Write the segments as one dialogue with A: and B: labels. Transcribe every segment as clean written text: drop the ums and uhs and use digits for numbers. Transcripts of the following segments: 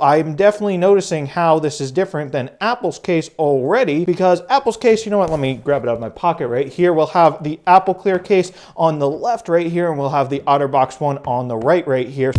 A: I'm definitely noticing how this is different than Apple's case already, because Apple's case, you know what, let me grab it out of my pocket right here. We'll have the Apple Clear case on the left right here, and we'll have the OtterBox one on the right here.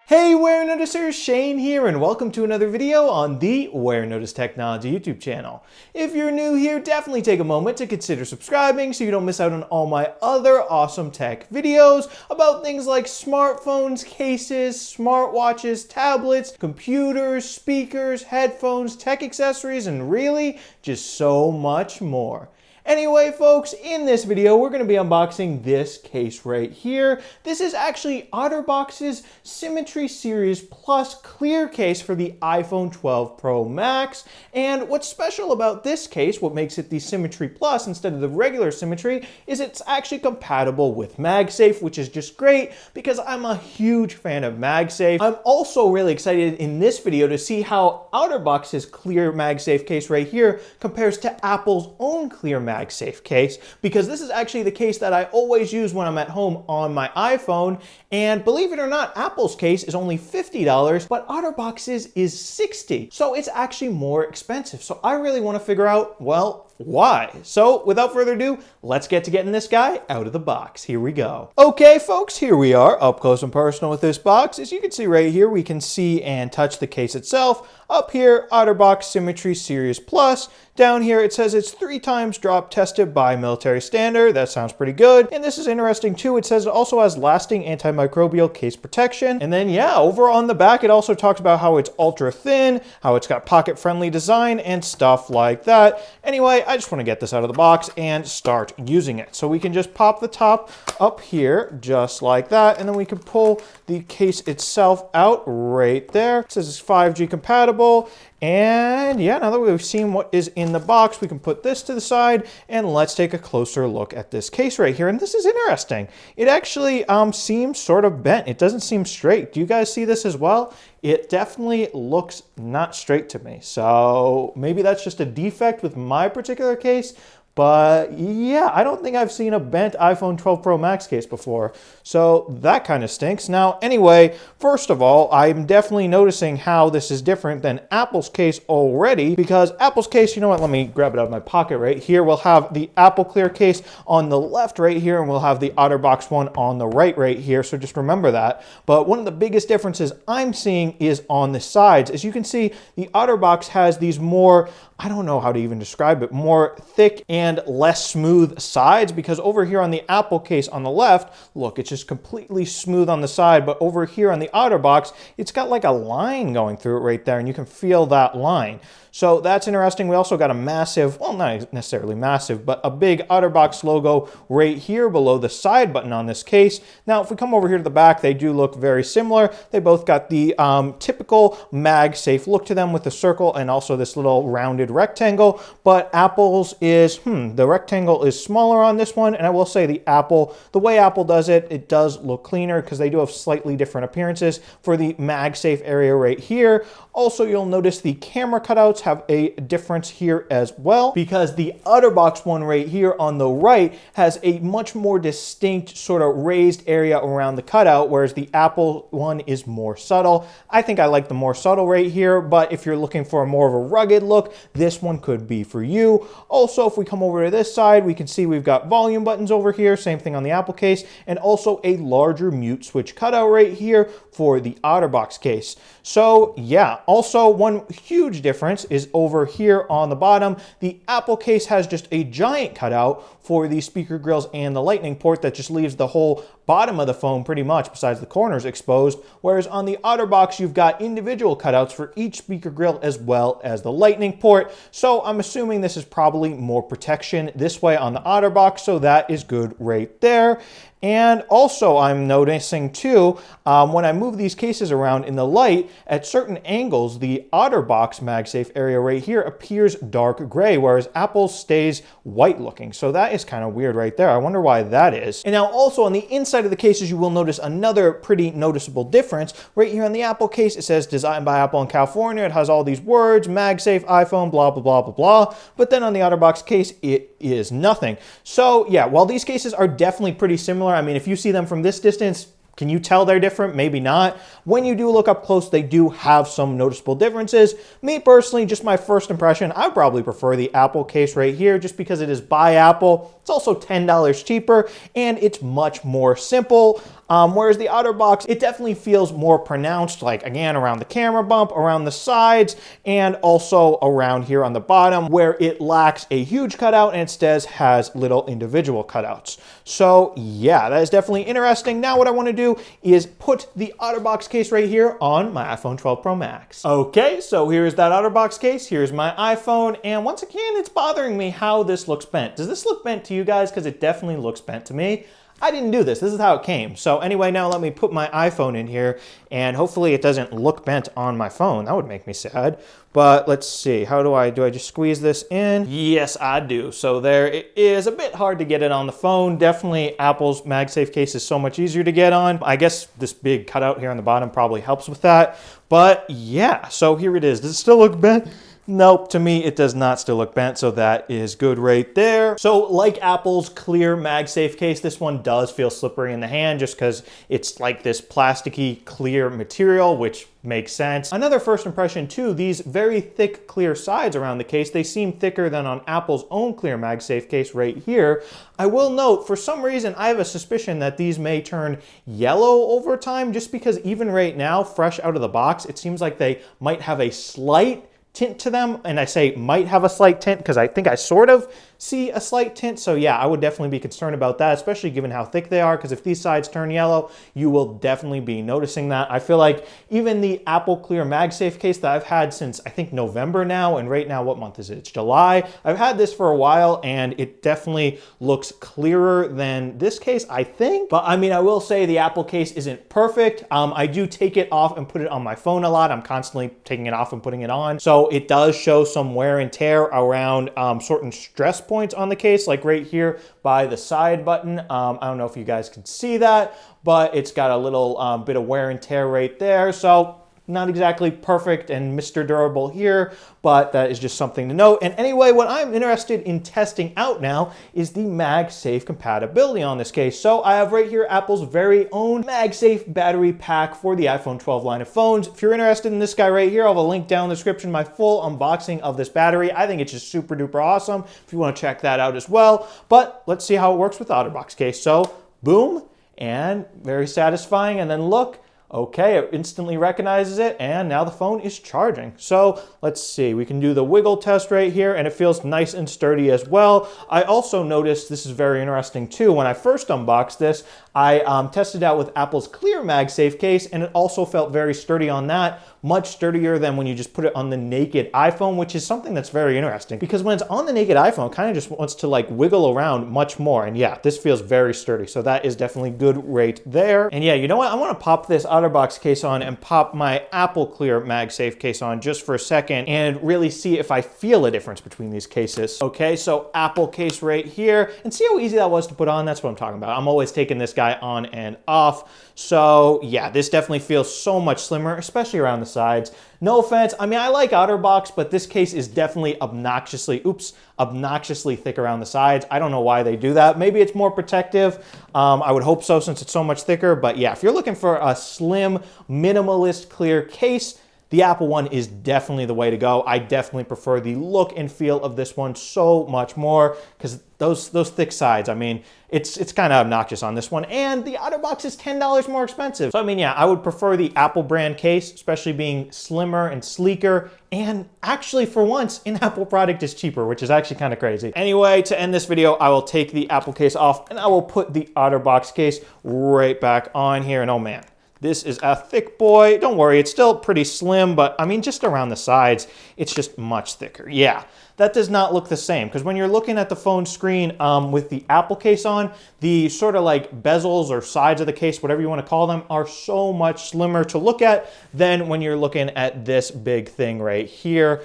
A: Hey Warenoticers, Shane here, and welcome to another video on the Warenotice Technology YouTube channel. If you're new here, definitely take a moment to consider subscribing so you don't miss out on all my other awesome tech videos about things like smartphones, cases, smartwatches, tablets, computers, speakers, headphones, tech accessories, and really just so much more. Anyway, folks, in this video, we're going to be unboxing this case right here. This is actually OtterBox's Symmetry Series Plus clear case for the iPhone 12 Pro Max. And what's special about this case, what makes it the Symmetry Plus instead of the regular Symmetry, is it's actually compatible with Magsafe, which is just great because I'm a huge fan of Magsafe. I'm also really excited in this video to see how OtterBox's clear Magsafe case right here compares to Apple's own clear Magsafe case, because this is actually the case that I always use when I'm at home on my iPhone. And believe it or not, Apple's case is only $50, but OtterBox's is $60. So it's actually more expensive. So I really want to figure out, well, why? So without further ado, let's get to getting this guy out of the box. Here we go. Okay, folks, here we are up close and personal with this box. As you can see right here, we can see and touch the case itself. Up here, OtterBox Symmetry Series Plus. Down here, it says it's 3 times drop tested by military standard. That sounds pretty good. And this is interesting too. It says it also has lasting antimicrobial case protection. And then yeah, over on the back, it also talks about how it's ultra thin, how it's got pocket friendly design and stuff like that. Anyway, I just want to get this out of the box and start using it. So we can just pop the top up here just like that. And then we can pull the case itself out right there. It says it's 5G compatible. And yeah, now that we've seen what is in the box, we can put this to the side and let's take a closer look at this case right here. And this is interesting. It actually seems sort of bent. It doesn't seem straight. Do you guys see this as well? It definitely looks not straight to me. So maybe that's just a defect with my particular case. But yeah, I don't think I've seen a bent iPhone 12 Pro Max case before. So that kind of stinks. Now, anyway, first of all, I'm definitely noticing how this is different than Apple's case already, because Apple's case, you know what, let me grab it out of my pocket right here. We'll have the Apple Clear case on the left right here, and we'll have the OtterBox one on the right here. So just remember that. But one of the biggest differences I'm seeing is on the sides. As you can see, the OtterBox has these more, I don't know how to even describe it, more thick and less smooth sides, because over here on the Apple case on the left, look, it's just completely smooth on the side, but over here on the OtterBox, it's got like a line going through it right there, and you can feel that line. So that's interesting. We also got a massive, well, not necessarily massive, but a big OtterBox logo right here below the side button on this case. Now, if we come over here to the back, they do look very similar. They both got the typical MagSafe look to them with the circle and also this little rounded rectangle, but Apple's is, the rectangle is smaller on this one, and I will say the way Apple does it, it does look cleaner because they do have slightly different appearances for the MagSafe area right here. Also, you'll notice the camera cutouts have a difference here as well, because the OtterBox one right here on the right has a much more distinct sort of raised area around the cutout, whereas the Apple one is more subtle. I think I like the more subtle right here, but if you're looking for a more of a rugged look, this one could be for you. Also, if we come over to this side, we can see we've got volume buttons over here, same thing on the Apple case, and also a larger mute switch cutout right here for the OtterBox case. So yeah, also one huge difference is over here on the bottom. The Apple case has just a giant cutout for the speaker grills and the lightning port that just leaves the whole bottom of the phone pretty much besides the corners exposed, whereas on the OtterBox you've got individual cutouts for each speaker grill as well as the lightning port. So I'm assuming this is probably more protection this way on the OtterBox, so that is good right there. And also I'm noticing too, when I move these cases around in the light, at certain angles, the OtterBox MagSafe area right here appears dark gray, whereas Apple's stays white looking. So that is kind of weird right there. I wonder why that is. And now also on the inside of the cases, you will notice another pretty noticeable difference. Right here on the Apple case, it says designed by Apple in California. It has all these words, MagSafe, iPhone, blah, blah, blah, blah, blah. But then on the OtterBox case, it is nothing. So yeah, while these cases are definitely pretty similar, I mean, if you see them from this distance, Can you tell they're different? Maybe not. When you do look up close, they do have some noticeable differences. Me personally, just my first impression, I probably prefer the Apple case right here just because it is by Apple. It's also $10 cheaper and it's much more simple. Whereas the OtterBox, it definitely feels more pronounced, like again, around the camera bump, around the sides, and also around here on the bottom where it lacks a huge cutout and instead has little individual cutouts. So yeah, that is definitely interesting. Now what I want to do is put the OtterBox case right here on my iPhone 12 Pro Max. Okay, so here's that OtterBox case. Here's my iPhone. And once again, it's bothering me how this looks bent. Does this look bent to you guys? Because it definitely looks bent to me. I didn't do this. This is how it came. So anyway, now let me put my iPhone in here and hopefully it doesn't look bent on my phone. That would make me sad. But let's see. How do I just squeeze this in? Yes, I do. So there it is. A bit hard to get it on the phone. Definitely Apple's MagSafe case is so much easier to get on. I guess this big cutout here on the bottom probably helps with that. But yeah, so here it is. Does it still look bent? Nope, to me it does not still look bent, so that is good right there. So like Apple's clear MagSafe case, this one does feel slippery in the hand just because it's like this plasticky clear material, which makes sense. Another first impression too, these very thick clear sides around the case, they seem thicker than on Apple's own clear MagSafe case right here. I will note, for some reason, I have a suspicion that these may turn yellow over time just because even right now, fresh out of the box, it seems like they might have a slight tint to them, and I say might have a slight tint because I think I sort of see a slight tint. So yeah, I would definitely be concerned about that, especially given how thick they are, because if these sides turn yellow, you will definitely be noticing that. I feel like even the Apple Clear MagSafe case that I've had since I think November now, and right now, what month is it? It's July. I've had this for a while and it definitely looks clearer than this case, I think. But I mean, I will say the Apple case isn't perfect. I do take it off and put it on my phone a lot. I'm constantly taking it off and putting it on. So it does show some wear and tear around certain stress points on the case, like right here by the side button. I don't know if you guys can see that, but it's got a little bit of wear and tear right there. So not exactly perfect and Mr. Durable here, but that is just something to note. And anyway, what I'm interested in testing out now is the Magsafe compatibility on this case. So I have right here Apple's very own Magsafe battery pack for the iPhone 12 line of phones. If you're interested in this guy right here, I'll have a link down in the description, my full unboxing of this battery. I think it's just super duper awesome if you want to check that out as well. But let's see how it works with the OtterBox case. So boom, and very satisfying. And then look, okay, it instantly recognizes it, and now the phone is charging. So let's see, we can do the wiggle test right here, and it feels nice and sturdy as well. I also noticed, this is very interesting too, when I first unboxed this, I tested out with Apple's clear MagSafe case, and it also felt very sturdy on that, much sturdier than when you just put it on the naked iPhone, which is something that's very interesting, because when it's on the naked iPhone, it kind of just wants to like wiggle around much more, and yeah, this feels very sturdy, so that is definitely good right there. And yeah, you know what, I want to pop this OtterBox case on and pop my Apple Clear MagSafe case on just for a second and really see if I feel a difference between these cases. Okay, so Apple case right here, and see how easy that was to put on. That's what I'm talking about. I'm always taking this guy on and off. So yeah, this definitely feels so much slimmer, especially around the sides. No offense, I mean, I like OtterBox, but this case is definitely obnoxiously thick around the sides. I don't know why they do that. Maybe it's more protective. I would hope so since it's so much thicker. But yeah, if you're looking for a slim, minimalist, clear case, the Apple one is definitely the way to go. I definitely prefer the look and feel of this one so much more because those thick sides, I mean, it's kind of obnoxious on this one. And the OtterBox is $10 more expensive. So I mean, yeah, I would prefer the Apple brand case, especially being slimmer and sleeker. And actually, for once, an Apple product is cheaper, which is actually kind of crazy. Anyway, to end this video, I will take the Apple case off and I will put the OtterBox case right back on here. And oh man, this is a thick boy. Don't worry, it's still pretty slim, but I mean, just around the sides, it's just much thicker. Yeah, that does not look the same because when you're looking at the phone screen with the Apple case on, the sort of like bezels or sides of the case, whatever you want to call them, are so much slimmer to look at than when you're looking at this big thing right here.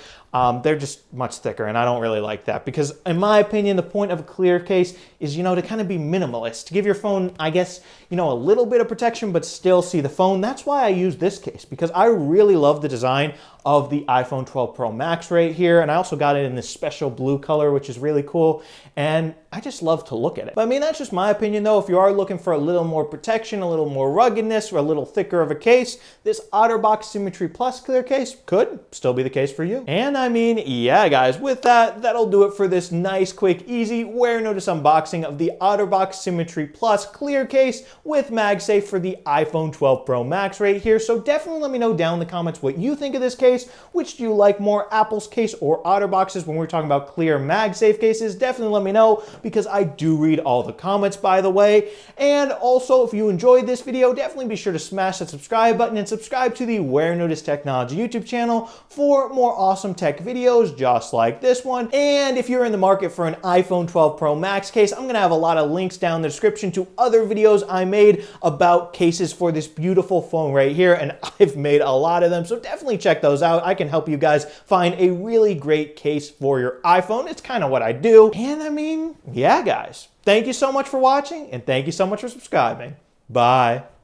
A: They're just much thicker, and I don't really like that because, in my opinion, the point of a clear case is, you know, to kind of be minimalist, to give your phone, I guess, you know, a little bit of protection, but still see the phone. That's why I use this case because I really love the design of the iPhone 12 Pro Max right here, and I also got it in this special blue color, which is really cool. And I just love to look at it. But I mean, that's just my opinion though. If you are looking for a little more protection, a little more ruggedness, or a little thicker of a case, this OtterBox Symmetry Plus clear case could still be the case for you. And I mean, yeah guys, with that, that'll do it for this nice, quick, easy Warenotice unboxing of the OtterBox Symmetry Plus clear case with MagSafe for the iPhone 12 Pro Max right here. So definitely let me know down in the comments what you think of this case. Which do you like more, Apple's case or OtterBox's when we're talking about clear MagSafe cases? Definitely let me know, because I do read all the comments, by the way. And also, if you enjoyed this video, definitely be sure to smash that subscribe button and subscribe to the Warenotice Technology YouTube channel for more awesome tech videos just like this one. And if you're in the market for an iPhone 12 Pro Max case, I'm gonna have a lot of links down in the description to other videos I made about cases for this beautiful phone right here, and I've made a lot of them, so definitely check those out. I can help you guys find a really great case for your iPhone. It's kind of what I do. And I mean, yeah guys, thank you so much for watching, and thank you so much for subscribing. Bye.